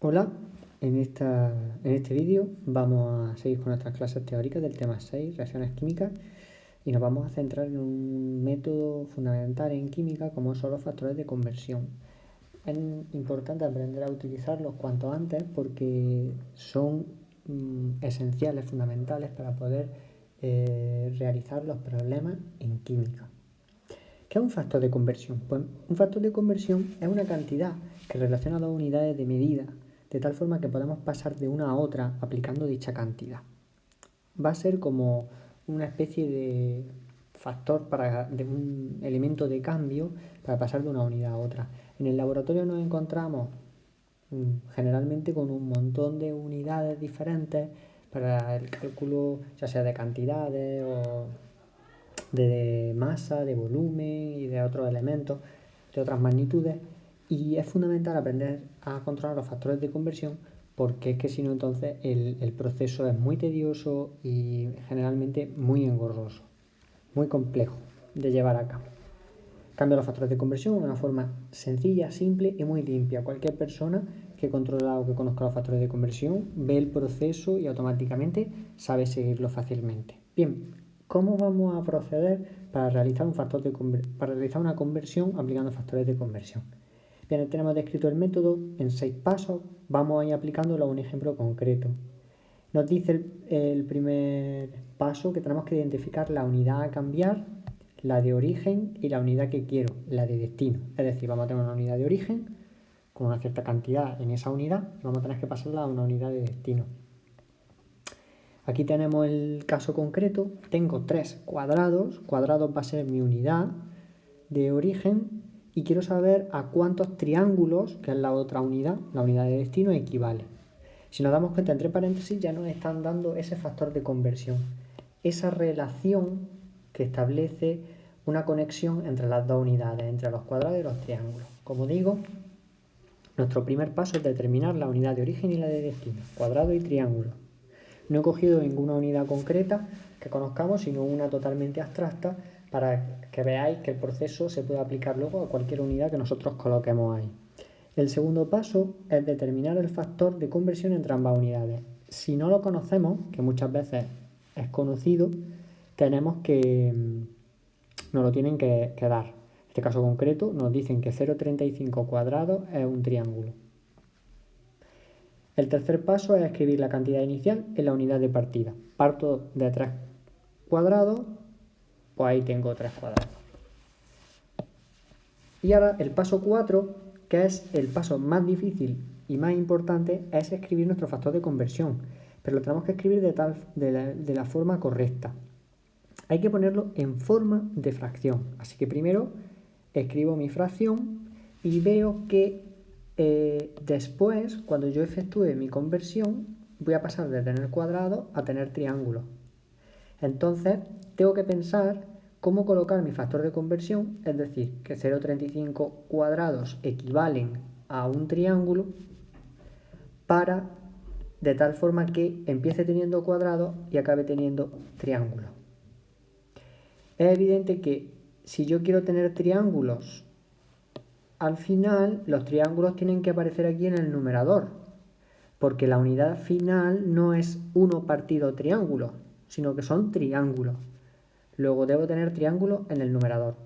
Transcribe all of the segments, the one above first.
Hola, en este vídeo vamos a seguir con nuestras clases teóricas del tema 6, reacciones químicas, y nos vamos a centrar en un método fundamental en química como son los factores de conversión. Es importante aprender a utilizarlos cuanto antes porque son esenciales, fundamentales para poder realizar los problemas en química. ¿Qué es un factor de conversión? Pues un factor de conversión es una cantidad que relaciona dos unidades de medida, de tal forma que podemos pasar de una a otra aplicando dicha cantidad. Va a ser como una especie de factor de un elemento de cambio para pasar de una unidad a otra. En el laboratorio nos encontramos generalmente con un montón de unidades diferentes para el cálculo ya sea de cantidades o de masa, de volumen y de otros elementos, de otras magnitudes, y es fundamental aprender a controlar los factores de conversión porque es que si no entonces el proceso es muy tedioso y generalmente muy engorroso, muy complejo de llevar a cabo. Cambio los factores de conversión de una forma sencilla, simple y muy limpia. Cualquier persona que controla o que conozca los factores de conversión ve el proceso y automáticamente sabe seguirlo fácilmente. Bien, ¿cómo vamos a proceder para realizar una conversión aplicando factores de conversión? Bien, tenemos descrito el método en 6 pasos. Vamos a ir aplicándolo a un ejemplo concreto. Nos dice el primer paso que tenemos que identificar la unidad a cambiar, la de origen y la unidad que quiero, la de destino. Es decir, vamos a tener una unidad de origen con una cierta cantidad en esa unidad y vamos a tener que pasarla a una unidad de destino. Aquí tenemos el caso concreto. Tengo 3 cuadrados. Cuadrados va a ser mi unidad de origen y quiero saber a cuántos triángulos, que es la otra unidad, la unidad de destino, equivale. Si nos damos cuenta, entre paréntesis ya nos están dando ese factor de conversión, esa relación que establece una conexión entre las dos unidades, entre los cuadrados y los triángulos. Como digo, nuestro primer paso es determinar la unidad de origen y la de destino, cuadrado y triángulo. No he cogido ninguna unidad concreta que conozcamos, sino una totalmente abstracta para que veáis que el proceso se puede aplicar luego a cualquier unidad que nosotros coloquemos ahí. El segundo paso es determinar el factor de conversión entre ambas unidades. Si no lo conocemos, que muchas veces es conocido, tenemos que nos lo tienen que dar. En este caso concreto nos dicen que 0,35 cuadrados es un triángulo. El tercer paso es escribir la cantidad inicial en la unidad de partida. Parto de 3 cuadrados, pues ahí tengo 3 cuadrados. Y ahora el paso 4, que es el paso más difícil y más importante, es escribir nuestro factor de conversión. Pero lo tenemos que escribir de la forma correcta. Hay que ponerlo en forma de fracción. Así que primero escribo mi fracción y veo que después, cuando yo efectúe mi conversión, voy a pasar de tener cuadrado a tener triángulo. Entonces, tengo que pensar cómo colocar mi factor de conversión, es decir, que 0,35 cuadrados equivalen a un triángulo, de tal forma que empiece teniendo cuadrado y acabe teniendo triángulo. Es evidente que si yo quiero tener triángulos, al final los triángulos tienen que aparecer aquí en el numerador, porque la unidad final no es 1 partido triángulo, sino que son triángulos. Luego debo tener triángulos en el numerador.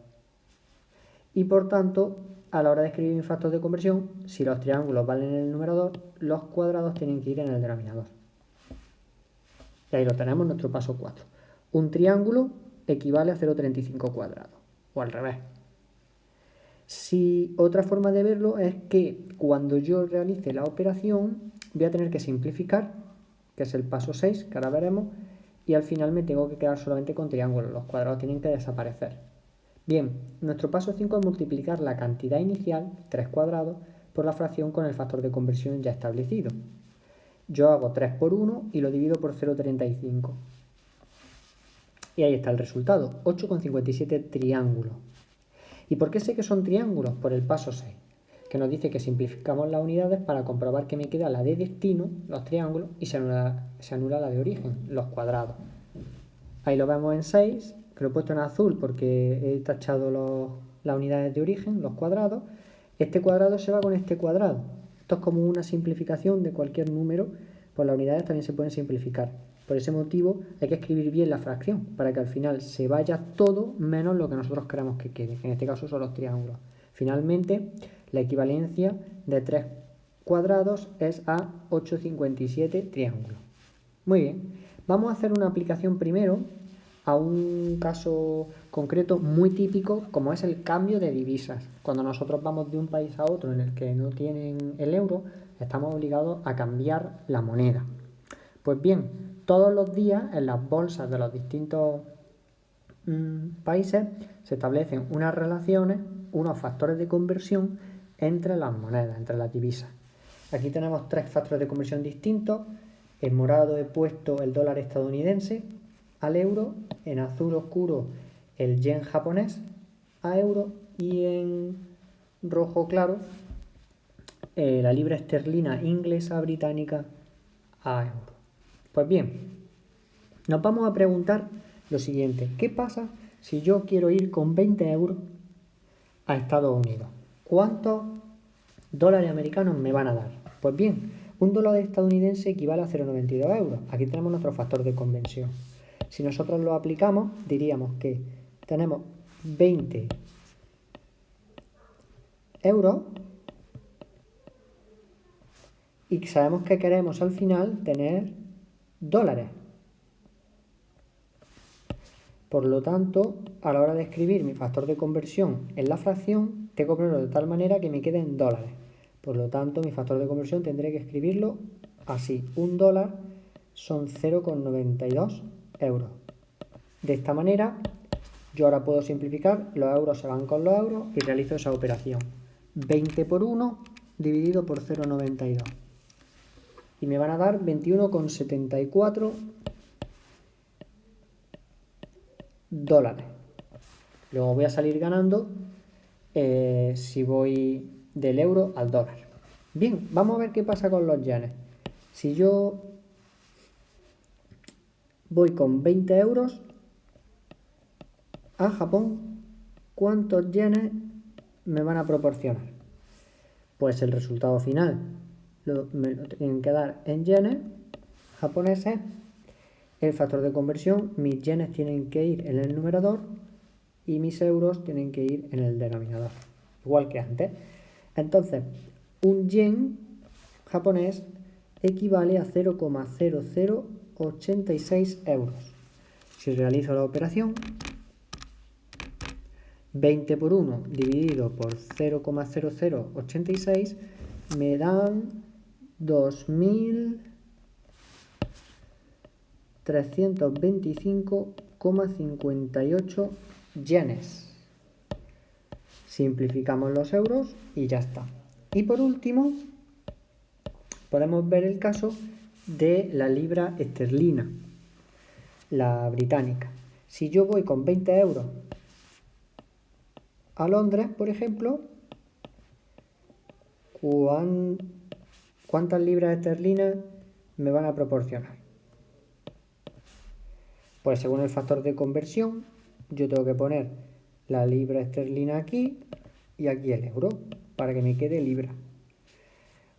Y por tanto, a la hora de escribir mi factor de conversión, si los triángulos valen en el numerador, los cuadrados tienen que ir en el denominador. Y ahí lo tenemos, nuestro paso 4. Un triángulo equivale a 0,35 cuadrados, o al revés. Si otra forma de verlo es que cuando yo realice la operación voy a tener que simplificar, que es el paso 6, que ahora veremos, y al final me tengo que quedar solamente con triángulos, los cuadrados tienen que desaparecer. Bien, nuestro paso 5 es multiplicar la cantidad inicial, 3 cuadrados, por la fracción con el factor de conversión ya establecido. Yo hago 3 por 1 y lo divido por 0,35. Y ahí está el resultado, 8,57 triángulos. ¿Y por qué sé que son triángulos? Por el paso 6, que nos dice que simplificamos las unidades para comprobar que me queda la de destino, los triángulos, y se anula la de origen, los cuadrados. Ahí lo vemos en 6, que lo he puesto en azul porque he tachado las unidades de origen, los cuadrados. Este cuadrado se va con este cuadrado. Esto es como una simplificación de cualquier número, pues las unidades también se pueden simplificar. Por ese motivo hay que escribir bien la fracción, para que al final se vaya todo menos lo que nosotros queramos que quede, que en este caso son los triángulos. Finalmente, la equivalencia de 3 cuadrados es a 8,57 triángulos. Muy bien, vamos a hacer una aplicación primero a un caso concreto muy típico, como es el cambio de divisas. Cuando nosotros vamos de un país a otro en el que no tienen el euro, estamos obligados a cambiar la moneda. Pues bien, todos los días en las bolsas de los distintos países se establecen unas relaciones, unos factores de conversión entre las monedas, entre las divisas. Aquí tenemos 3 factores de conversión distintos. En morado he puesto el dólar estadounidense al euro, en azul oscuro el yen japonés a euro y en rojo claro la libra esterlina inglesa británica a euro. Pues bien, nos vamos a preguntar lo siguiente: ¿qué pasa si yo quiero ir con 20 euros a Estados Unidos? ¿Cuántos dólares americanos me van a dar? Pues bien, un dólar estadounidense equivale a 0,92 euros. Aquí tenemos nuestro factor de conversión. Si nosotros lo aplicamos, diríamos que tenemos 20 euros y sabemos que queremos al final tener dólares. Por lo tanto, a la hora de escribir mi factor de conversión en la fracción, tengo que ponerlo de tal manera que me queden dólares. Por lo tanto, mi factor de conversión tendré que escribirlo así. Un dólar son 0,92 euros. De esta manera, yo ahora puedo simplificar, los euros se van con los euros y realizo esa operación. 20 por 1 dividido por 0,92. Y me van a dar 21,74 dólares. Luego voy a salir ganando si voy del euro al dólar. Bien, vamos a ver qué pasa con los yenes. Si yo voy con 20 euros a Japón, ¿cuántos yenes me van a proporcionar? Pues el resultado final me lo tienen que dar en yenes japoneses. El factor de conversión, mis yenes tienen que ir en el numerador y mis euros tienen que ir en el denominador, igual que antes. Entonces, un yen japonés equivale a 0,0086 euros. Si realizo la operación, 20 por 1 dividido por 0,0086 me dan 2.325,58 yenes. Simplificamos los euros y ya está. Y por último, podemos ver el caso de la libra esterlina, la británica. Si yo voy con 20 euros a Londres, por ejemplo, ¿cuántas libras esterlinas me van a proporcionar? Pues según el factor de conversión, yo tengo que poner la libra esterlina aquí y aquí el euro, para que me quede libra.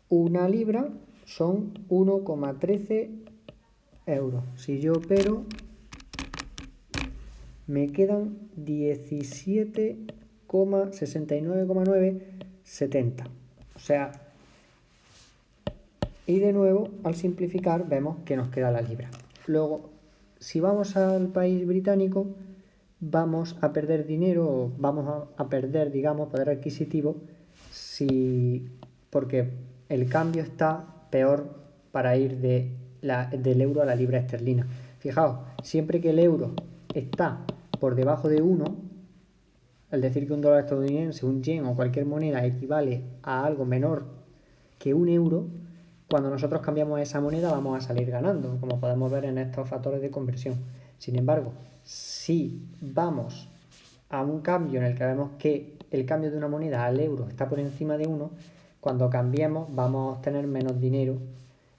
Una libra son 1,13 euros. Si yo opero, me quedan 17,69,970. O sea, y de nuevo, al simplificar, vemos que nos queda la libra. Luego, si vamos al país británico, vamos a perder dinero, vamos a perder, digamos, poder adquisitivo, porque el cambio está peor para ir del euro a la libra esterlina. Fijaos, siempre que el euro está por debajo de 1, es decir, que un dólar estadounidense, un yen o cualquier moneda equivale a algo menor que un euro, cuando nosotros cambiamos esa moneda vamos a salir ganando, como podemos ver en estos factores de conversión. Sin embargo, si vamos a un cambio en el que vemos que el cambio de una moneda al euro está por encima de 1, cuando cambiemos vamos a obtener menos dinero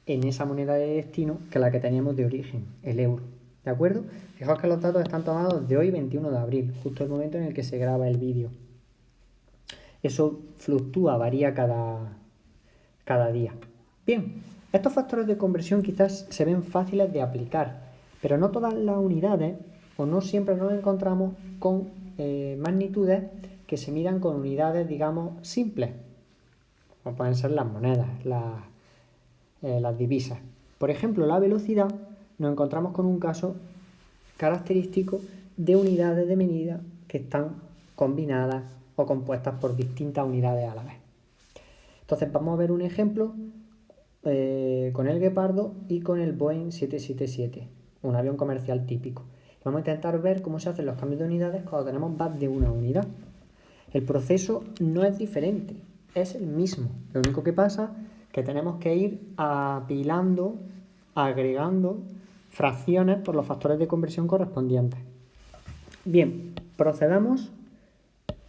en esa moneda de destino que la que teníamos de origen, el euro. ¿De acuerdo? Fijaos que los datos están tomados de hoy, 21 de abril, justo el momento en el que se graba el vídeo. Eso fluctúa, varía cada día. Bien, estos factores de conversión quizás se ven fáciles de aplicar, pero no todas las unidades o no siempre nos encontramos con magnitudes que se midan con unidades, digamos, simples, como pueden ser las monedas, las divisas. Por ejemplo, la velocidad nos encontramos con un caso característico de unidades de medida que están combinadas o compuestas por distintas unidades a la vez. Entonces vamos a ver un ejemplo con el Guepardo y con el Boeing 777, un avión comercial típico. Vamos a intentar ver cómo se hacen los cambios de unidades cuando tenemos más de una unidad. El proceso no es diferente, es el mismo. Lo único que pasa es que tenemos que ir apilando, agregando fracciones por los factores de conversión correspondientes. Bien, procedamos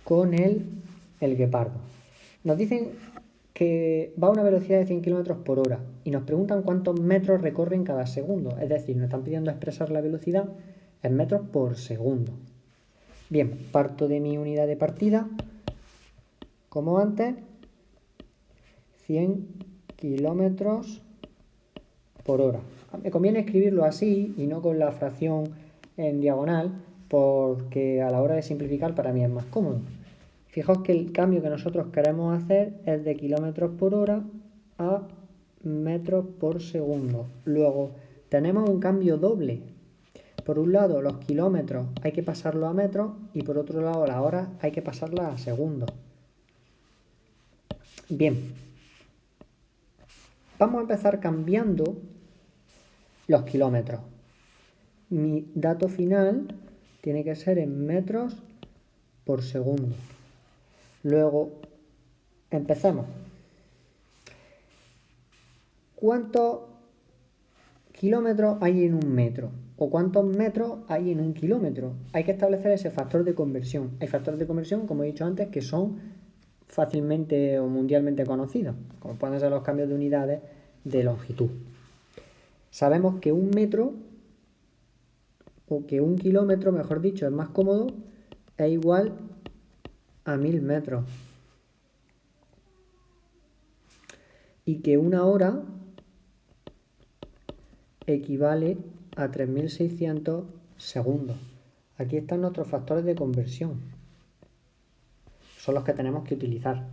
con el Guepardo. Nos dicen que va a una velocidad de 100 km por hora y nos preguntan cuántos metros recorre en cada segundo. Es decir, nos están pidiendo expresar la velocidad en metros por segundo. Bien, parto de mi unidad de partida, como antes, 100 km por hora. Me conviene escribirlo así y no con la fracción en diagonal, porque a la hora de simplificar para mí es más cómodo. Fijaos que el cambio que nosotros queremos hacer es de kilómetros por hora a metros por segundo. Luego tenemos un cambio doble. Por un lado, los kilómetros hay que pasarlos a metros y por otro lado, las horas hay que pasarlas a segundos. Bien, vamos a empezar cambiando los kilómetros. Mi dato final tiene que ser en metros por segundo. Luego, empezamos. ¿Cuántos kilómetros hay en un metro? ¿O cuántos metros hay en un kilómetro? Hay que establecer ese factor de conversión. Hay factores de conversión, como he dicho antes, que son fácilmente o mundialmente conocidos, como pueden ser los cambios de unidades de longitud. Sabemos que un metro, o que un kilómetro, mejor dicho, es más cómodo, es igual a 1000 metros. Y que una hora equivale a 3600 segundos. Aquí están nuestros factores de conversión. Son los que tenemos que utilizar.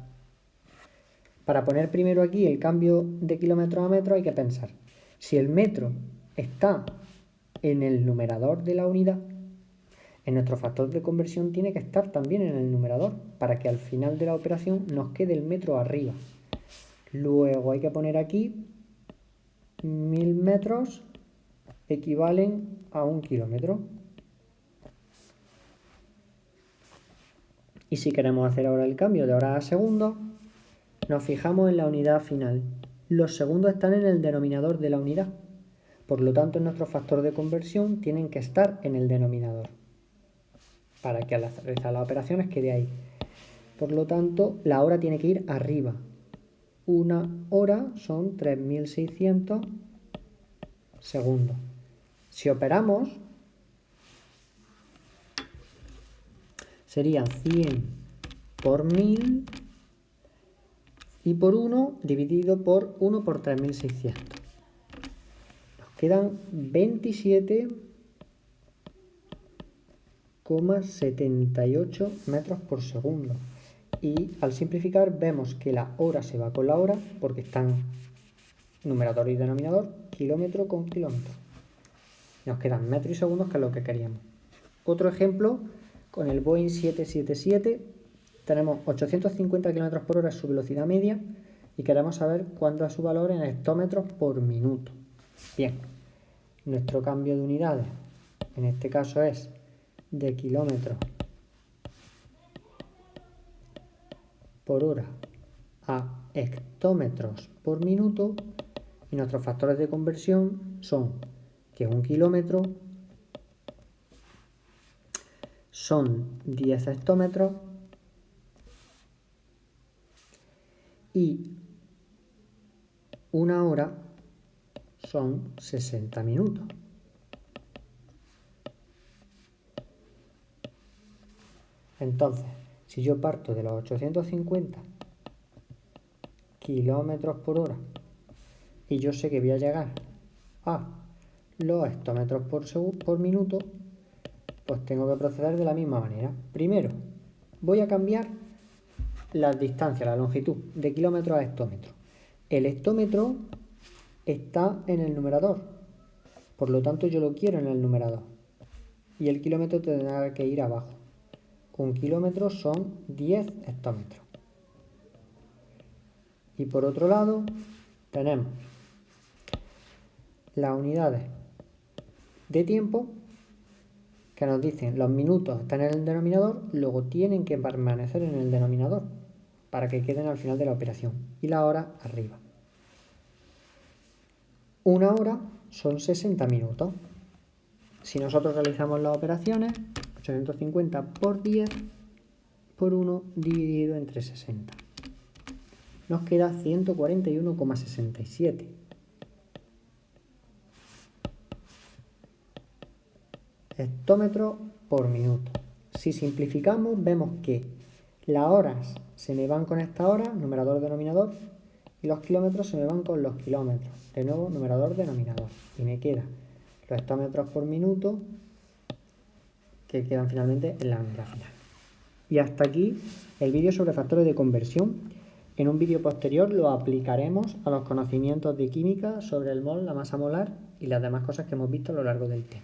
Para poner primero aquí el cambio de kilómetros a metros hay que pensar, si el metro está en el numerador de la unidad, en nuestro factor de conversión tiene que estar también en el numerador, para que al final de la operación nos quede el metro arriba. Luego hay que poner aquí 1000 metros equivalen a 1 kilómetro. Y si queremos hacer ahora el cambio de horas a segundos, nos fijamos en la unidad final. Los segundos están en el denominador de la unidad. Por lo tanto, nuestros factores de conversión tienen que estar en el denominador, para que al realizar las operaciones quede ahí. Por lo tanto, la hora tiene que ir arriba. Una hora son 3600 segundos. Si operamos, serían 100 por 1000 y por 1 dividido por 1 por 3600. Nos quedan 27,78 metros por segundo. Y al simplificar vemos que la hora se va con la hora porque están numerador y denominador, kilómetro con kilómetro. Nos quedan metros y segundos, que es lo que queríamos. Otro ejemplo, con el Boeing 777, tenemos 850 km por hora su velocidad media y queremos saber cuánto es su valor en hectómetros por minuto. Bien, nuestro cambio de unidades, en este caso es de kilómetros por hora a hectómetros por minuto, y nuestros factores de conversión son que 1 kilómetro son 10 hectómetros y una hora son 60 minutos. Entonces, si yo parto de los 850 kilómetros por hora y yo sé que voy a llegar a los hectómetros por minuto, pues tengo que proceder de la misma manera. Primero, voy a cambiar las distancias, la longitud, de kilómetro a hectómetro. El hectómetro está en el numerador, por lo tanto yo lo quiero en el numerador. Y el kilómetro tendrá que ir abajo. 1 kilómetro son 10 hectómetros. Y por otro lado, tenemos las unidades de tiempo que nos dicen los minutos están en el denominador, luego tienen que permanecer en el denominador para que queden al final de la operación. Y la hora arriba. Una hora son 60 minutos. Si nosotros realizamos las operaciones, 850 por 10 por 1 dividido entre 60. Nos queda 141,67. Hectómetros por minuto. Si simplificamos, vemos que las horas se me van con esta hora, numerador, denominador, y los kilómetros se me van con los kilómetros. De nuevo, numerador, denominador. Y me queda los hectómetros por minuto, que quedan finalmente en la unidad final. Y hasta aquí el vídeo sobre factores de conversión. En un vídeo posterior lo aplicaremos a los conocimientos de química sobre el mol, la masa molar y las demás cosas que hemos visto a lo largo del tema.